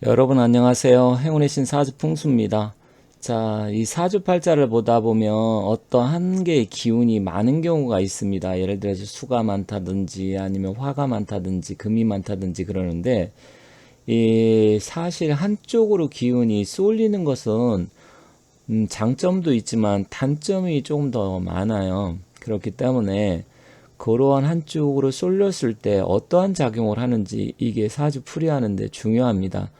여러분 안녕하세요. 행운의 신 사주풍수입니다. 자, 이 사주팔자를 보다 보면 어떤 한 개의 기운이 많은 경우가 있습니다. 예를 들어서 수가 많다든지 아니면 화가 많다든지 금이 많다든지 그러는데 이 사실 한쪽으로 기운이 쏠리는 것은 장점도 있지만 단점이 조금 더 많아요. 그렇기 때문에 그러한 한쪽으로 쏠렸을 때 어떠한 작용을 하는지 이게 사주 풀이하는데 중요합니다.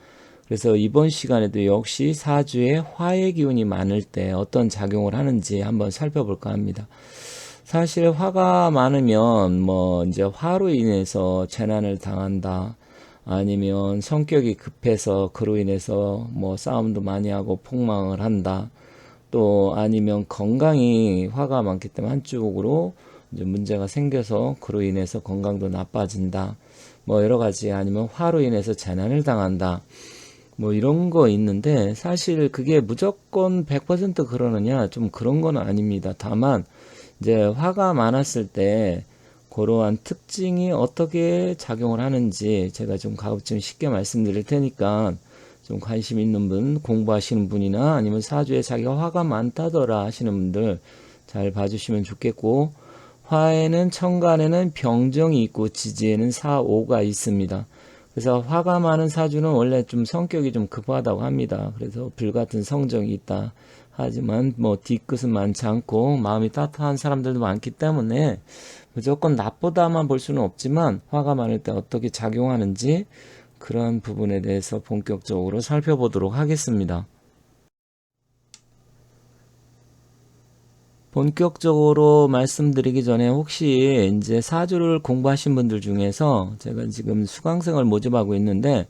그래서 이번 시간에도 역시 사주에 화의 기운이 많을 때 어떤 작용을 하는지 한번 살펴볼까 합니다. 사실 화가 많으면 뭐 이제 화로 인해서 재난을 당한다. 아니면 성격이 급해서 그로 인해서 뭐 싸움도 많이 하고 폭망을 한다. 또 아니면 건강이 화가 많기 때문에 한쪽으로 이제 문제가 생겨서 그로 인해서 건강도 나빠진다. 뭐 여러 가지 아니면 화로 인해서 재난을 당한다. 뭐 이런 거 있는데 사실 그게 무조건 100% 그러느냐 좀 그런 건 아닙니다. 다만 이제 화가 많았을 때 그러한 특징이 어떻게 작용을 하는지 제가 좀 가급적 쉽게 말씀드릴 테니까 좀 관심 있는 분, 공부하시는 분이나 아니면 사주에 자기가 화가 많다더라 하시는 분들 잘 봐주시면 좋겠고, 화에는 천간에는 병정이 있고 지지에는 사오가 있습니다. 그래서 화가 많은 사주는 원래 좀 성격이 좀 급하다고 합니다. 그래서 불같은 성정이 있다. 하지만 뭐 뒤끝은 많지 않고 마음이 따뜻한 사람들도 많기 때문에 무조건 나쁘다만 볼 수는 없지만 화가 많을 때 어떻게 작용하는지 그런 부분에 대해서 본격적으로 살펴보도록 하겠습니다. 본격적으로 말씀드리기 전에 혹시 이제 사주를 공부하신 분들 중에서 제가 지금 수강생을 모집하고 있는데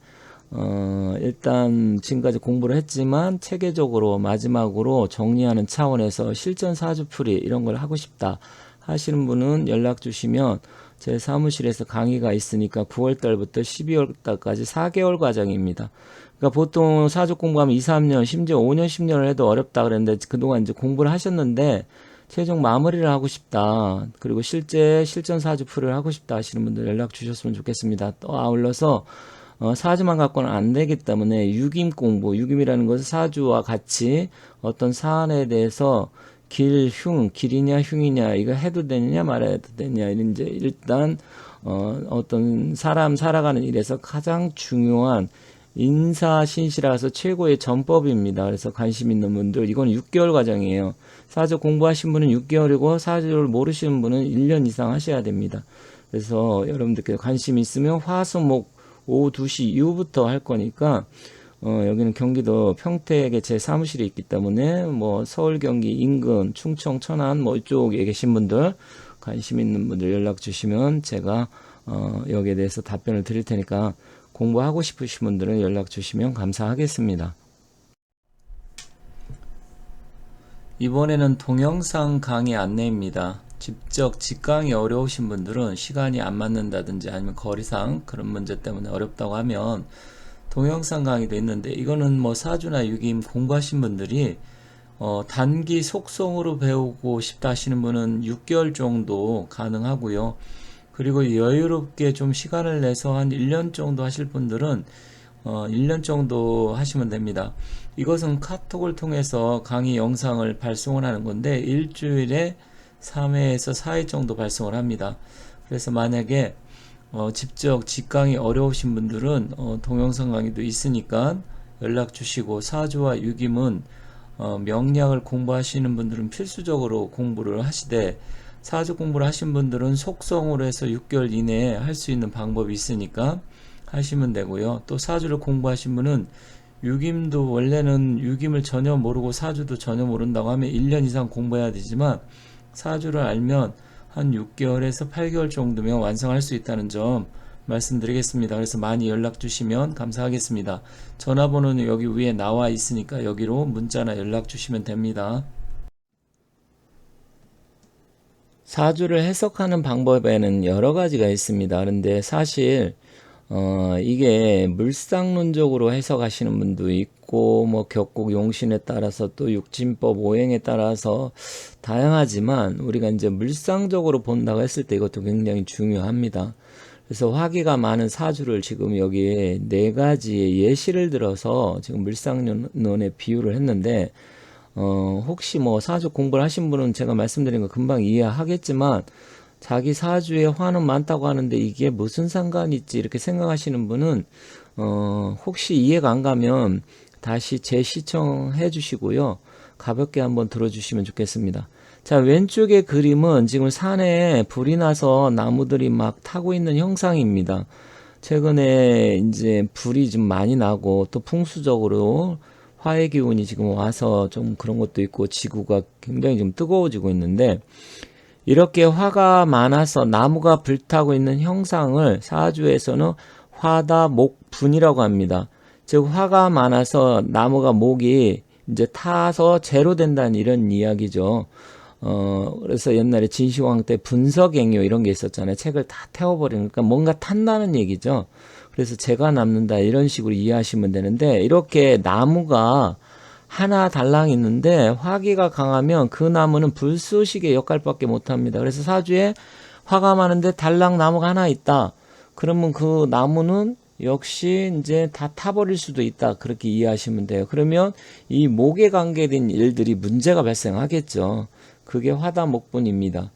일단 지금까지 공부를 했지만 체계적으로 마지막으로 정리하는 차원에서 실전 사주풀이 이런 걸 하고 싶다 하시는 분은 연락 주시면 제 사무실에서 강의가 있으니까 9월 달부터 12월 달까지 4개월 과정입니다. 그러니까 보통 사주 공부하면 2, 3년, 심지어 5년, 10년을 해도 어렵다 그랬는데 그동안 이제 공부를 하셨는데 최종 마무리를 하고 싶다. 그리고 실제 실전 사주 풀이를 하고 싶다 하시는 분들 연락 주셨으면 좋겠습니다. 또 아울러서 사주만 갖고는 안 되기 때문에 유김 공부, 유김이라는 것은 사주와 같이 어떤 사안에 대해서 길이냐 흉이냐 이거 해도 되느냐 말아도 되느냐 이제 일단 어떤 사람 살아가는 일에서 가장 중요한 인사신시라서 최고의 전법입니다. 그래서 관심 있는 분들 이건 6개월 과정이에요. 사주 공부하신 분은 6개월이고 사주를 모르시는 분은 1년 이상 하셔야 됩니다. 그래서 여러분들께 관심 있으면 화수목 오후 2시 이후부터 할 거니까 여기는 경기도 평택에 제 사무실이 있기 때문에 뭐 서울 경기 인근 충청 천안 뭐 이쪽에 계신 분들 관심 있는 분들 연락 주시면 제가 여기에 대해서 답변을 드릴 테니까 공부하고 싶으신 분들은 연락 주시면 감사하겠습니다. 이번에는 동영상 강의 안내입니다. 직접 직강이 어려우신 분들은 시간이 안 맞는다든지 아니면 거리상 그런 문제 때문에 어렵다고 하면 동영상 강의도 있는데 이거는 뭐 사주나 유김 공부하신 분들이 단기 속성으로 배우고 싶다 하시는 분은 6개월 정도 가능하고요. 그리고 여유롭게 좀 시간을 내서 한 1년 정도 하실 분들은 1년 정도 하시면 됩니다. 이것은 카톡을 통해서 강의 영상을 발송을 하는 건데 일주일에 3회에서 4회 정도 발송을 합니다. 그래서 만약에 직접 직강이 어려우신 분들은 동영상 강의도 있으니까 연락 주시고 사주와 유김은 명리학을 공부하시는 분들은 필수적으로 공부를 하시되 사주 공부를 하신 분들은 속성으로 해서 6개월 이내에 할 수 있는 방법이 있으니까 하시면 되고요. 또 사주를 공부하신 분은 유김도 원래는 유김을 전혀 모르고 사주도 전혀 모른다고 하면 1년 이상 공부해야 되지만 사주를 알면 한 6개월에서 8개월 정도면 완성할 수 있다는 점 말씀드리겠습니다. 그래서 많이 연락 주시면 감사하겠습니다. 전화번호는 여기 위에 나와 있으니까 여기로 문자나 연락 주시면 됩니다. 사주를 해석하는 방법에는 여러 가지가 있습니다. 그런데 사실 이게 물상론적으로 해석하시는 분도 있고 뭐 격국 용신에 따라서 또 육진법 오행에 따라서 다양하지만 우리가 이제 물상적으로 본다고 했을 때 이것도 굉장히 중요합니다. 그래서 화기가 많은 사주를 지금 여기에 네 가지의 예시를 들어서 지금 물상론에 비유를 했는데, 혹시 뭐 사주 공부를 하신 분은 제가 말씀드린 거 금방 이해하겠지만, 자기 사주에 화는 많다고 하는데 이게 무슨 상관이 있지 이렇게 생각하시는 분은 혹시 이해가 안 가면 다시 재시청해 주시고요. 가볍게 한번 들어주시면 좋겠습니다. 자, 왼쪽의 그림은 지금 산에 불이 나서 나무들이 막 타고 있는 형상입니다. 최근에 이제 불이 좀 많이 나고 또 풍수적으로 화의 기운이 지금 와서 좀 그런 것도 있고 지구가 굉장히 좀 뜨거워지고 있는데, 이렇게 화가 많아서 나무가 불타고 있는 형상을 사주에서는 화다목분이라고 합니다. 즉 화가 많아서 나무가 목이 이제 타서 제로 된다는 이런 이야기죠. 그래서 옛날에 진시황 때 분석행요 이런 게 있었잖아요. 책을 다 태워버리니까 뭔가 탄다는 얘기죠. 그래서 재가 남는다 이런 식으로 이해하시면 되는데, 이렇게 나무가 하나 달랑 있는데 화기가 강하면 그 나무는 불쏘시개 역할밖에 못합니다. 그래서 사주에 화가 많은데 달랑 나무가 하나 있다. 그러면 그 나무는 역시 이제 다 타버릴 수도 있다. 그렇게 이해하시면 돼요. 그러면 이 목에 관계된 일들이 문제가 발생하겠죠. 그게 화다목분입니다.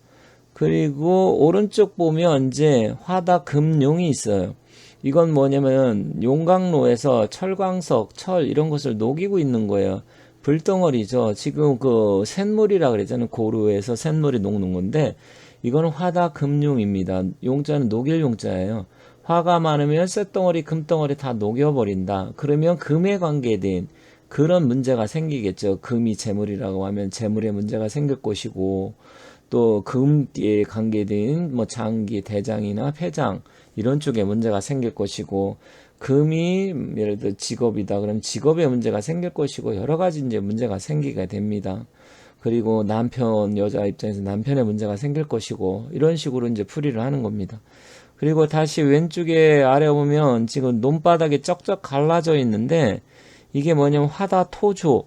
그리고 오른쪽 보면 이제 화다금용이 있어요. 이건 뭐냐면 용광로에서 철광석, 철 이런 것을 녹이고 있는 거예요. 불덩어리죠. 지금 그 쇳물이라 그러잖아요. 고루에서 쇳물이 녹는 건데 이거는 화다금용입니다. 용자는 녹일 용자예요. 화가 많으면 쇳덩어리, 금덩어리 다 녹여버린다. 그러면 금에 관계된 그런 문제가 생기겠죠. 금이 재물이라고 하면 재물에 문제가 생길 것이고, 또 금에 관계된 뭐 장기, 대장이나 폐장 이런 쪽에 문제가 생길 것이고, 금이 예를 들어 직업이다 그러면 직업에 문제가 생길 것이고, 여러 가지 이제 문제가 생기게 됩니다. 그리고 남편, 여자 입장에서 남편의 문제가 생길 것이고, 이런 식으로 이제 풀이를 하는 겁니다. 그리고 다시 왼쪽에 아래 보면 지금 논바닥에 쩍쩍 갈라져 있는데, 이게 뭐냐면 화다토조.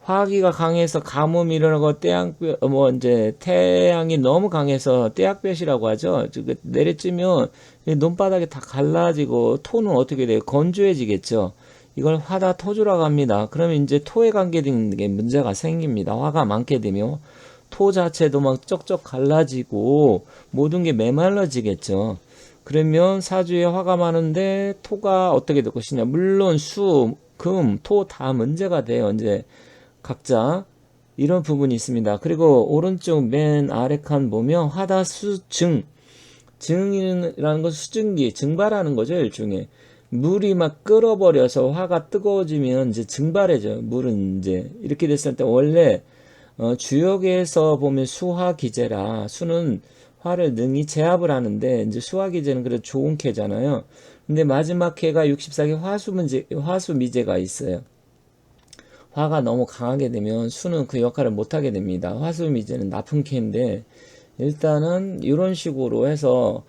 화기가 강해서 가뭄이 일어나고 뭐 이제 태양이 너무 강해서 떼약볕이라고 하죠. 내려찌면 논바닥이 다 갈라지고 토는 어떻게 돼요? 건조해지겠죠. 이걸 화다토조라고 합니다. 그러면 이제 토에 관계된 게 문제가 생깁니다. 화가 많게 되면 토 자체도 막 쩍쩍 갈라지고 모든 게 메말라지겠죠. 그러면 사주에 화가 많은데 토가 어떻게 될 것이냐? 물론 수, 금, 토 다 문제가 돼요. 이제 각자 이런 부분이 있습니다. 그리고 오른쪽 맨 아래 칸 보면 화다수증, 증이라는 건 수증기, 증발하는 거죠. 일종의 물이 막 끓어버려서 화가 뜨거워지면 이제 증발해져요. 물은 이제 이렇게 됐을 때 원래 주역에서 보면 수화기제라, 수는 화를 능히 제압을 하는데 이제 수화기제는 그래도 좋은 캐잖아요. 근데 마지막 캐가 64개 화수미제가 있어요. 화가 너무 강하게 되면 수는 그 역할을 못하게 됩니다. 화수미제는 나쁜 캐인데, 일단은 이런 식으로 해서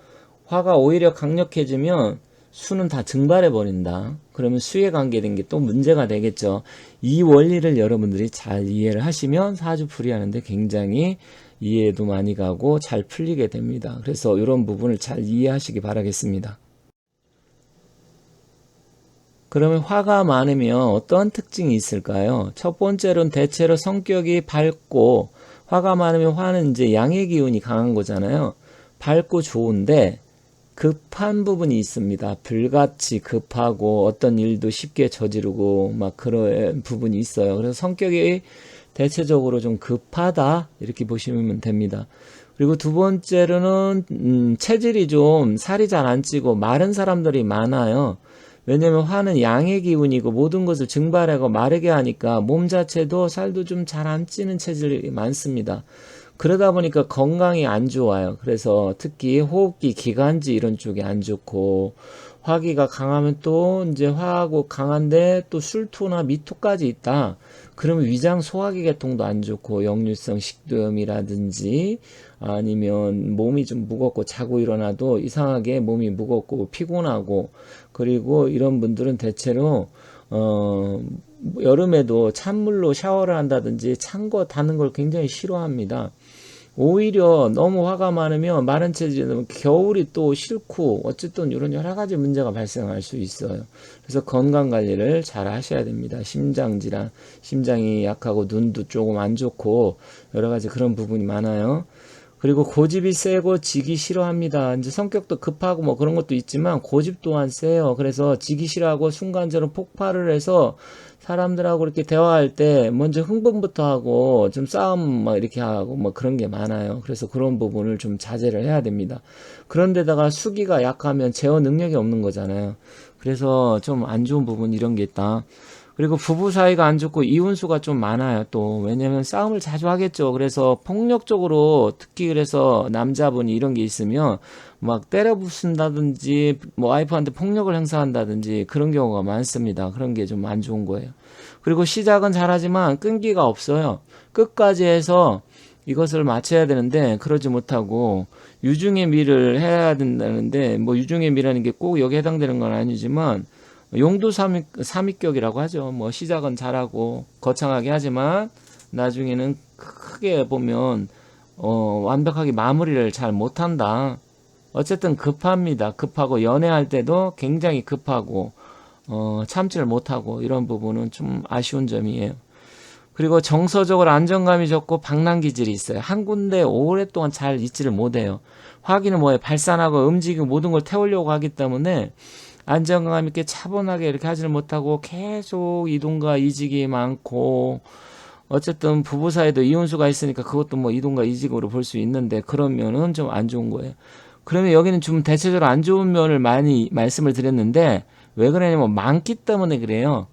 화가 오히려 강력해지면 수는 다 증발해 버린다. 그러면 수에 관계된 게 또 문제가 되겠죠. 이 원리를 여러분들이 잘 이해를 하시면 사주 풀이하는데 굉장히 이해도 많이 가고 잘 풀리게 됩니다. 그래서 이런 부분을 잘 이해하시기 바라겠습니다. 그러면 화가 많으면 어떤 특징이 있을까요? 첫 번째로는 대체로 성격이 밝고, 화가 많으면 화는 이제 양의 기운이 강한 거잖아요. 밝고 좋은데 급한 부분이 있습니다. 불같이 급하고 어떤 일도 쉽게 저지르고 막 그런 부분이 있어요. 그래서 성격이 대체적으로 좀 급하다 이렇게 보시면 됩니다. 그리고 두 번째로는 체질이 좀 살이 잘 안 찌고 마른 사람들이 많아요. 왜냐면 화는 양의 기운이고 모든 것을 증발하고 마르게 하니까 몸 자체도 살도 좀 잘 안 찌는 체질이 많습니다. 그러다 보니까 건강이 안 좋아요. 그래서 특히 호흡기, 기관지 이런 쪽이 안 좋고, 화기가 강하면 또 이제 화하고 강한데 또 술토나 미토까지 있다. 그러면 위장 소화기 계통도 안 좋고, 역류성 식도염이라든지 아니면 몸이 좀 무겁고 자고 일어나도 이상하게 몸이 무겁고 피곤하고, 그리고 이런 분들은 대체로 여름에도 찬물로 샤워를 한다든지 찬 거 닿는 걸 굉장히 싫어합니다. 오히려 너무 화가 많으면 마른 체질은 겨울이 또 싫고 어쨌든 이런 여러 가지 문제가 발생할 수 있어요. 그래서 건강 관리를 잘 하셔야 됩니다. 심장 질환, 심장이 약하고 눈도 조금 안 좋고 여러 가지 그런 부분이 많아요. 그리고 고집이 세고 지기 싫어합니다. 이제 성격도 급하고 뭐 그런 것도 있지만 고집 또한 세요. 그래서 지기 싫어하고 순간적으로 폭발을 해서 사람들하고 이렇게 대화할 때 먼저 흥분부터 하고 좀 싸움 막 이렇게 하고 뭐 그런 게 많아요. 그래서 그런 부분을 좀 자제를 해야 됩니다. 그런데다가 수기가 약하면 제어 능력이 없는 거잖아요. 그래서 좀 안 좋은 부분 이런 게 있다. 그리고 부부 사이가 안 좋고 이혼수가 좀 많아요. 또 왜냐면 싸움을 자주 하겠죠. 그래서 폭력적으로 특히 그래서 남자분이 이런 게 있으면 막 때려 부순다든지 뭐 와이프한테 폭력을 행사한다든지 그런 경우가 많습니다. 그런 게 좀 안 좋은 거예요. 그리고 시작은 잘하지만 끈기가 없어요. 끝까지 해서 이것을 마쳐야 되는데 그러지 못하고 유중의 미를 해야 된다는데 뭐 유중의 미라는 게 꼭 여기 해당되는 건 아니지만 용도 삼위격이라고 하죠. 뭐 시작은 잘하고 거창하게 하지만 나중에는 크게 보면 완벽하게 마무리를 잘 못한다. 어쨌든 급합니다. 급하고 연애할 때도 굉장히 급하고 참지를 못하고 이런 부분은 좀 아쉬운 점이에요. 그리고 정서적으로 안정감이 적고 방랑 기질이 있어요. 한 군데 오랫동안 잘 있지를 못해요. 화기는 뭐예요? 발산하고 움직이고 모든 걸 태우려고 하기 때문에 안정감 있게 차분하게 이렇게 하지를 못하고 계속 이동과 이직이 많고 어쨌든 부부 사이도 이혼수가 있으니까 그것도 뭐 이동과 이직으로 볼 수 있는데 그러면은 좀 안 좋은 거예요. 그러면 여기는 좀 대체적으로 안 좋은 면을 많이 말씀을 드렸는데 왜 그러냐면 많기 때문에 그래요.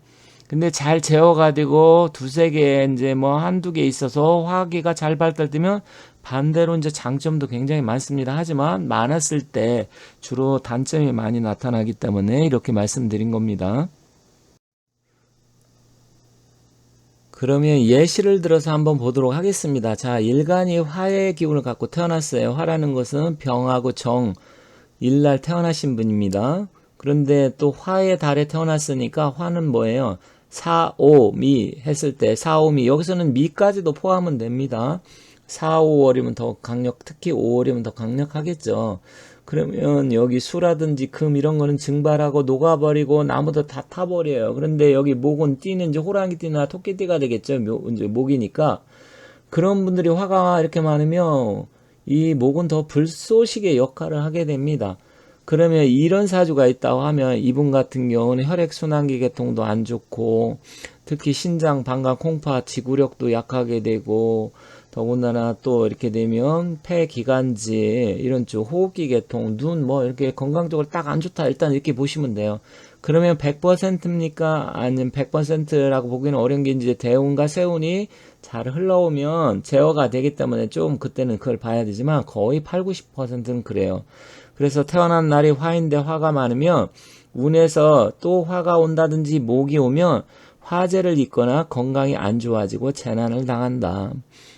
근데 잘 제어가 되고 두세 개 이제 뭐 한두 개 있어서 화기가 잘 발달되면 반대로 이제 장점도 굉장히 많습니다. 하지만 많았을 때 주로 단점이 많이 나타나기 때문에 이렇게 말씀드린 겁니다. 그러면 예시를 들어서 한번 보도록 하겠습니다. 자, 일간이 화의 기운을 갖고 태어났어요. 화라는 것은 병하고 정, 일날 태어나신 분입니다. 그런데 또 화의 달에 태어났으니까 화는 뭐예요? 사, 오, 미 했을 때 사, 오, 미 여기서는 미까지도 포함은 됩니다. 4, 5월이면 더 강력, 특히 5월이면 더 강력하겠죠. 그러면 여기 수라든지 금 이런 거는 증발하고 녹아버리고 나무도 다 타버려요. 그런데 여기 목은 띠는 이제 호랑이띠나 토끼띠가 되겠죠. 이제 목이니까. 그런 분들이 화가 이렇게 많으면 이 목은 더 불쏘시개 역할을 하게 됩니다. 그러면 이런 사주가 있다고 하면 이분 같은 경우는 혈액순환기 계통도 안 좋고 특히 신장, 방광, 콩파, 지구력도 약하게 되고 더군다나 또 이렇게 되면 폐, 기관지 이런 쪽 호흡기 계통, 눈 뭐 이렇게 건강적으로 딱 안 좋다 일단 이렇게 보시면 돼요. 그러면 100%입니까? 아니면 100%라고 보기는 어려운 게 이제 대운과 세운이 잘 흘러오면 제어가 되기 때문에 좀 그때는 그걸 봐야 되지만 거의 8, 90%는 그래요. 그래서 태어난 날이 화인데 화가 많으면 운에서 또 화가 온다든지 목이 오면 화재를 입거나 건강이 안 좋아지고 재난을 당한다.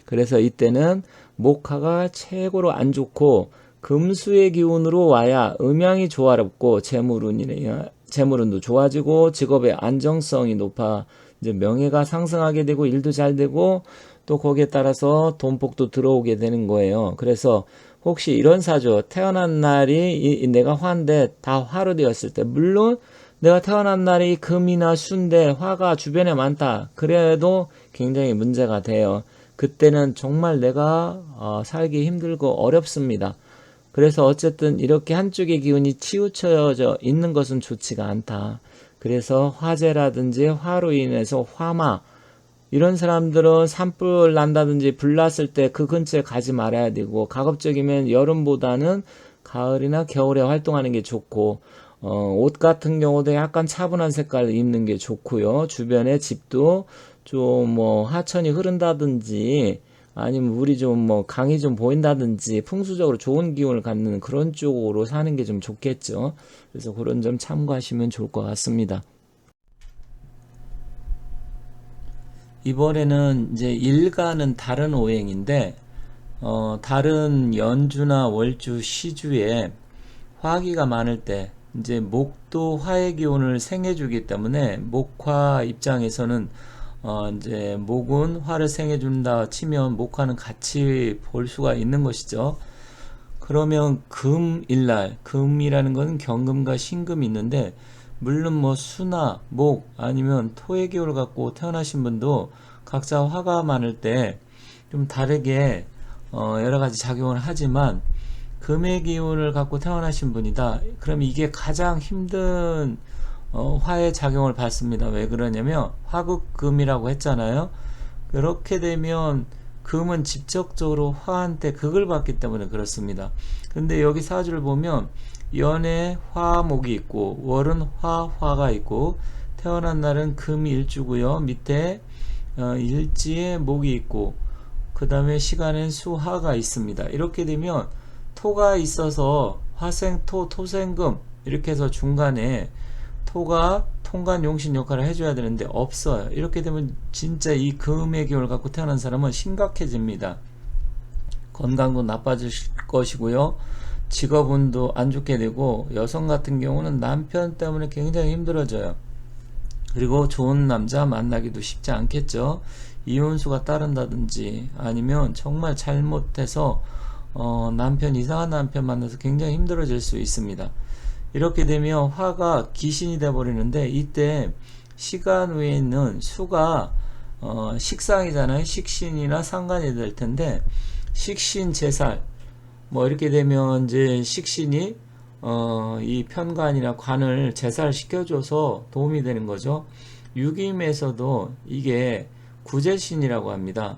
그래서 이때는 목화가 최고로 안 좋고 금수의 기운으로 와야 음양이 조화롭고 재물운도 좋아지고 직업의 안정성이 높아 이제 명예가 상승하게 되고 일도 잘 되고 또 거기에 따라서 돈복도 들어오게 되는 거예요. 그래서 혹시 이런 사주 태어난 날이 내가 화인데 다 화로 되었을 때 물론 내가 태어난 날이 금이나 수인데 화가 주변에 많다. 그래도 굉장히 문제가 돼요. 그때는 정말 내가 살기 힘들고 어렵습니다. 그래서 어쨌든 이렇게 한쪽의 기운이 치우쳐져 있는 것은 좋지가 않다. 그래서 화재라든지 화로 인해서 화마 이런 사람들은 산불 난다든지 불 났을 때 그 근처에 가지 말아야 되고 가급적이면 여름보다는 가을이나 겨울에 활동하는 게 좋고 옷 같은 경우도 약간 차분한 색깔 입는 게 좋고요. 주변에 집도 좀 뭐 하천이 흐른다든지 아니면 물이 좀 뭐 강이 좀 보인다든지 풍수적으로 좋은 기운을 갖는 그런 쪽으로 사는 게 좀 좋겠죠. 그래서 그런 점 참고하시면 좋을 것 같습니다. 이번에는 이제 일가는 다른 오행인데 다른 연주나 월주, 시주에 화기가 많을 때 이제 목도 화의 기운을 생해주기 때문에 목화 입장에서는 이제 목은 화를 생해준다 치면 목화는 같이 볼 수가 있는 것이죠. 그러면 금일날, 금이라는 것은 경금과 신금이 있는데, 물론 뭐 수나 목 아니면 토의 기운을 갖고 태어나신 분도 각자 화가 많을 때 좀 다르게 여러 가지 작용을 하지만, 금의 기운을 갖고 태어나신 분이다. 그럼 이게 가장 힘든 화의 작용을 받습니다. 왜 그러냐면 화극금이라고 했잖아요. 그렇게 되면 금은 직접적으로 화한테 극을 받기 때문에 그렇습니다. 근데 여기 사주를 보면 연에 화목이 있고 월은 화가 있고 태어난 날은 금이 일주고요. 밑에 일지에 목이 있고 그 다음에 시간엔 수화가 있습니다. 이렇게 되면 토가 있어서 화생토, 토생금 이렇게 해서 중간에 토가 통간 용신 역할을 해줘야 되는데 없어요. 이렇게 되면 진짜 이 금의 기운을 갖고 태어난 사람은 심각해집니다. 건강도 나빠질 것이고요. 직업운도 안 좋게 되고 여성 같은 경우는 남편 때문에 굉장히 힘들어져요. 그리고 좋은 남자 만나기도 쉽지 않겠죠. 이혼수가 따른다든지 아니면 정말 잘못해서 이상한 남편 만나서 굉장히 힘들어질 수 있습니다. 이렇게 되면 화가 귀신이 돼 버리는데 이때 시간 위에 있는 수가 식상이잖아요. 식신이나 상관이 될 텐데 식신 제살 뭐 이렇게 되면 이제 식신이 이 편관이나 관을 제살시켜줘서 도움이 되는 거죠. 육임에서도 이게 구제신이라고 합니다.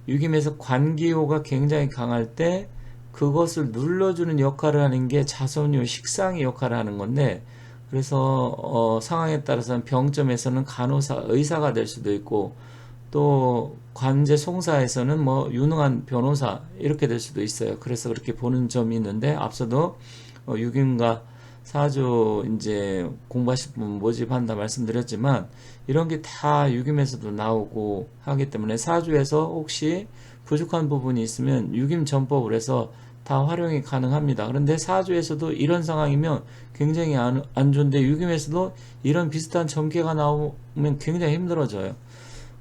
육임에서 관기호가 굉장히 강할 때 그것을 눌러주는 역할을 하는 게 자손유 식상의 역할을 하는 건데, 그래서 상황에 따라서는 병점에서는 간호사, 의사가 될 수도 있고 또 관제 송사에서는 뭐 유능한 변호사 이렇게 될 수도 있어요. 그래서 그렇게 보는 점이 있는데, 앞서도 육임과 사주 이제 공부하실 분 모집한다 말씀드렸지만 이런 게 다 육임에서도 나오고 하기 때문에 사주에서 혹시 부족한 부분이 있으면 육임 전법을 해서 다 활용이 가능합니다. 그런데 사주에서도 이런 상황이면 굉장히 안 좋은데 육임에서도 이런 비슷한 전개가 나오면 굉장히 힘들어져요.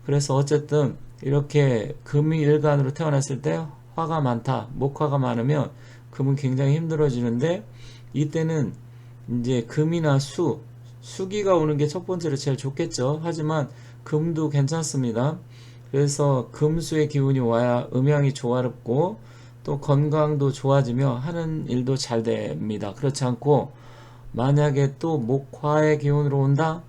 그래서 어쨌든 이렇게 금이 일간으로 태어났을 때 화가 많다, 목화가 많으면 금은 굉장히 힘들어지는데, 이때는 이제 금이나 수기가 오는 게 첫 번째로 제일 좋겠죠. 하지만 금도 괜찮습니다. 그래서 금수의 기운이 와야 음양이 조화롭고 또 건강도 좋아지며 하는 일도 잘 됩니다. 그렇지 않고 만약에 또 목화의 기운으로 온다?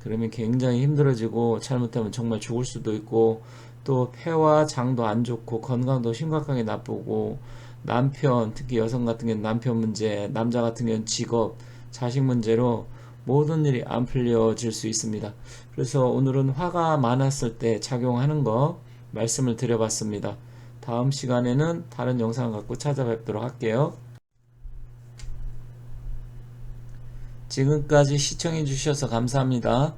그러면 굉장히 힘들어지고 잘못하면 정말 죽을 수도 있고 또 폐와 장도 안 좋고 건강도 심각하게 나쁘고 남편, 특히 여성 같은 경우는 남편 문제, 남자 같은 경우는 직업, 자식 문제로 모든 일이 안 풀려질 수 있습니다. 그래서 오늘은 화가 많았을 때 작용하는 거 말씀을 드려봤습니다. 다음 시간에는 다른 영상 갖고 찾아뵙도록 할게요. 지금까지 시청해 주셔서 감사합니다.